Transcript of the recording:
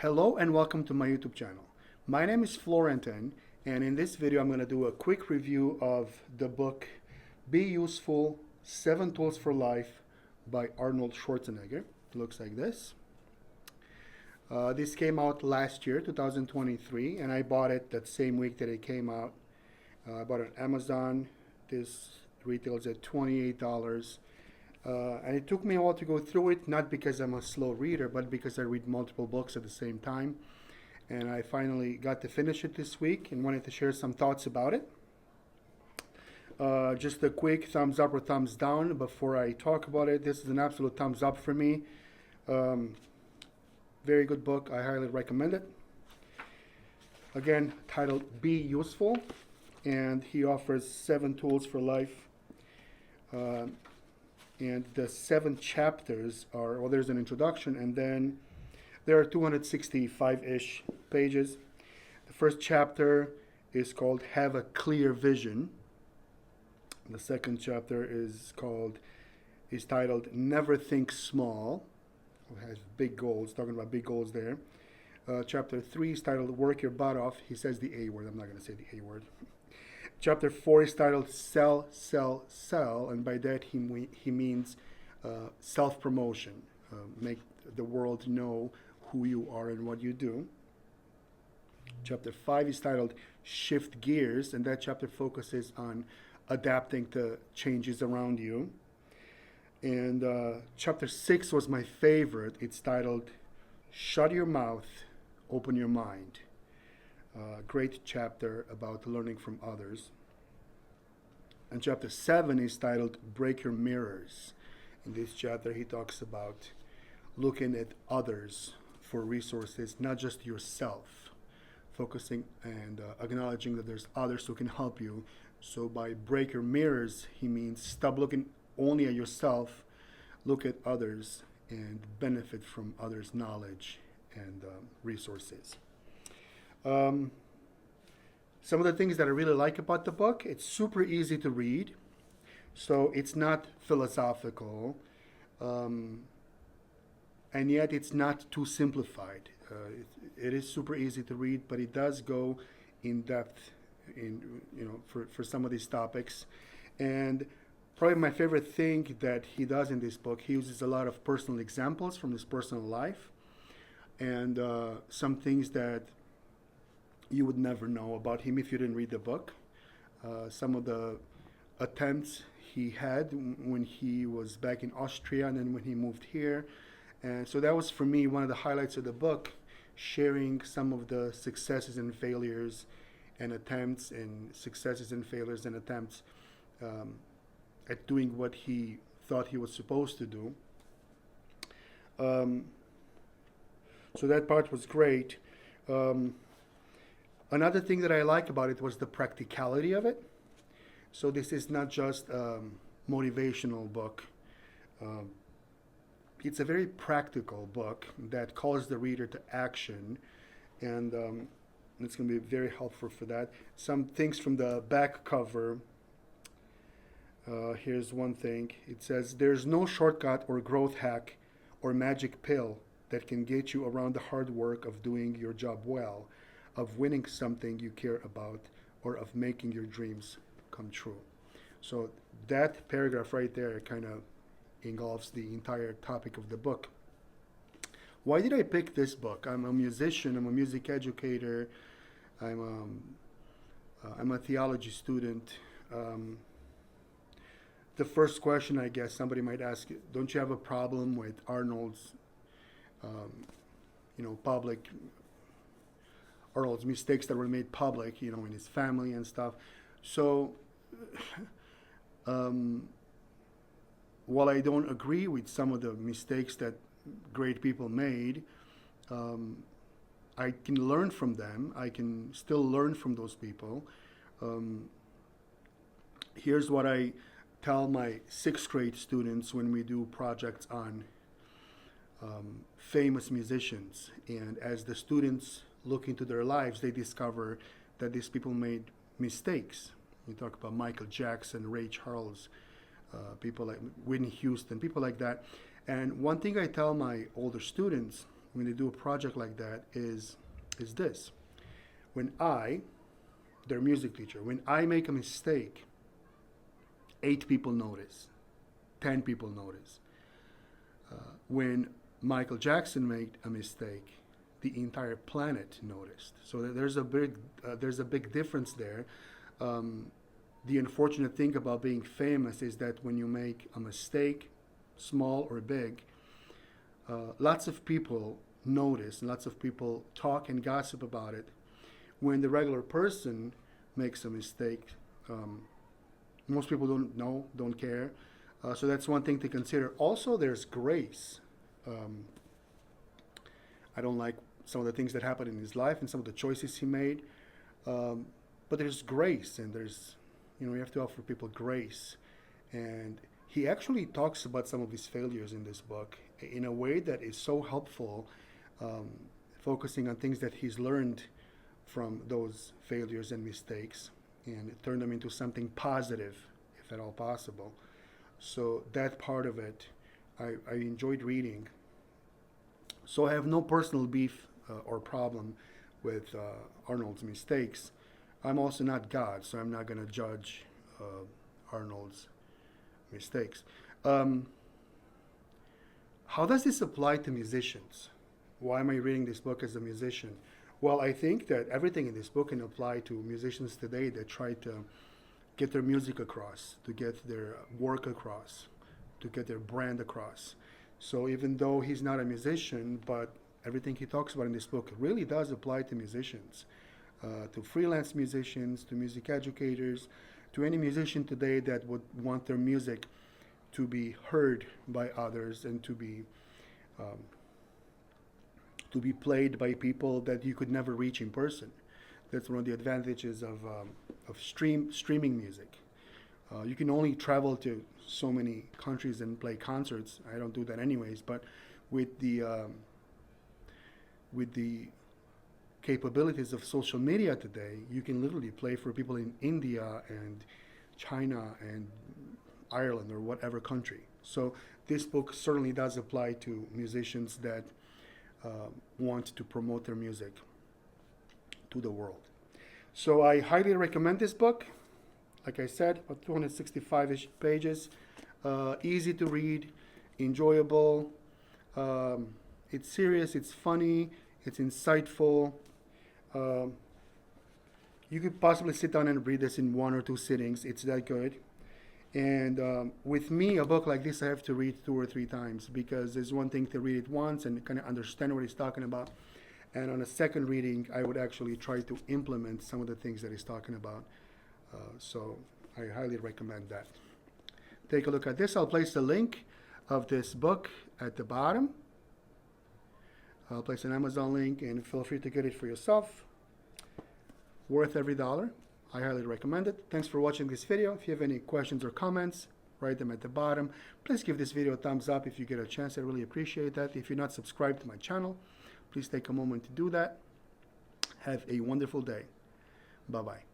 Hello and welcome to my YouTube channel. My name is Florentin, and in this video I'm going to do a quick review of the book Be Useful, 7 Tools for Life by Arnold Schwarzenegger. It looks like this. This came out last year, 2023, and I bought it that same week that it came out. I bought it on Amazon. This retails at $28. And it took me a while to go through it, not because I'm a slow reader, but because I read multiple books at the same time. And I finally got to finish it this week and wanted to share some thoughts about it. Just a quick thumbs up or thumbs down before I talk about it. This is an absolute thumbs up for me. Very good book. I highly recommend it. Again, titled Be Useful, and he offers 7 tools for life. And the 7 chapters are, well, there's an introduction, and then there are 265-ish pages. The first chapter is called Have a Clear Vision. The second chapter is titled Never Think Small. It has big goals, talking about big goals there. Chapter 3 is titled Work Your Butt Off. He says the A word. I'm not going to say the A word. Chapter 4 is titled Sell, Sell, Sell, and by that he means self-promotion. Make the world know who you are and what you do. Chapter 5 is titled Shift Gears, and that chapter focuses on adapting to changes around you. And chapter 6 was my favorite. It's titled Shut Your Mouth, Open Your Mind. Great chapter about learning from others. And chapter 7 is titled Break Your Mirrors. In this chapter, he talks about looking at others for resources, not just yourself, focusing and acknowledging that there's others who can help you. So by break your mirrors, he means stop looking only at yourself, look at others, and benefit from others' knowledge and resources. Some of the things that I really like about the book, it's super easy to read, so it's not philosophical, and yet it's not too simplified. It is super easy to read, but it does go in depth for some of these topics. And probably my favorite thing that he does in this book, he uses a lot of personal examples from his personal life, and some things that you would never know about him if you didn't read the book. Some of the attempts he had when he was back in Austria and then when he moved here. And so that was, for me, one of the highlights of the book, sharing some of the successes and failures and attempts and successes and failures and attempts at doing what he thought he was supposed to do. So that part was great. Another thing that I like about it was the practicality of it. So this is not just a motivational book. It's a very practical book that calls the reader to action, and it's going to be very helpful for that. Some things from the back cover. Here's one thing. It says, "There's no shortcut or growth hack or magic pill that can get you around the hard work of doing your job well, of winning something you care about, or of making your dreams come true." So that paragraph right there kind of engulfs the entire topic of the book. Why did I pick this book? I'm a musician, I'm a music educator, I'm a theology student. The first question, I guess, somebody might ask, don't you have a problem with Arnold's Arnold's mistakes that were made public, in his family and stuff. So, while I don't agree with some of the mistakes that great people made, I can learn from them. I can still learn from those people. Here's what I tell my 6th grade students when we do projects on famous musicians. And as the students look into their lives, they discover that these people made mistakes. We talk about Michael Jackson, Ray Charles, people like Whitney Houston, people like that. And one thing I tell my older students when they do a project like that is this. When their music teacher, when I make a mistake, 8 people notice, 10 people notice. When Michael Jackson made a mistake, the entire planet noticed. So there's a big difference there. The unfortunate thing about being famous is that when you make a mistake, small or big, lots of people notice, lots of people talk and gossip about it. When the regular person makes a mistake, most people don't know, don't care. So that's one thing to consider. Also, there's grace. I don't like some of the things that happened in his life and some of the choices he made. But there's grace, and you have to offer people grace. And he actually talks about some of his failures in this book in a way that is so helpful, focusing on things that he's learned from those failures and mistakes and turn them into something positive, if at all possible. So that part of it, I enjoyed reading. So I have no personal beef or problem with Arnold's mistakes. I'm also not God, so I'm not going to judge Arnold's mistakes. How does this apply to musicians? Why am I reading this book as a musician? Well, I think that everything in this book can apply to musicians today that try to get their music across, to get their work across, to get their brand across. So even though he's not a musician, but everything he talks about in this book really does apply to musicians, to freelance musicians, to music educators, to any musician today that would want their music to be heard by others and to be played by people that you could never reach in person. That's one of the advantages of streaming music. You can only travel to so many countries and play concerts. I don't do that anyways, but with the capabilities of social media today, you can literally play for people in India and China and Ireland or whatever country. So this book certainly does apply to musicians that want to promote their music to the world. So I highly recommend this book. Like I said, about 265-ish pages, easy to read, enjoyable. It's serious, it's funny, it's insightful. You could possibly sit down and read this in 1 or 2 sittings. It's that good. And with me, a book like this I have to read 2 or 3 times, because there's one thing to read it once and kind of understand what he's talking about. And on a second reading, I would actually try to implement some of the things that he's talking about. So I highly recommend that. Take a look at this. I'll place the link of this book at the bottom. I'll place an Amazon link, and feel free to get it for yourself. Worth every dollar. I highly recommend it. Thanks for watching this video. If you have any questions or comments, write them at the bottom. Please give this video a thumbs up if you get a chance. I really appreciate that. If you're not subscribed to my channel, please take a moment to do that. Have a wonderful day. Bye-bye.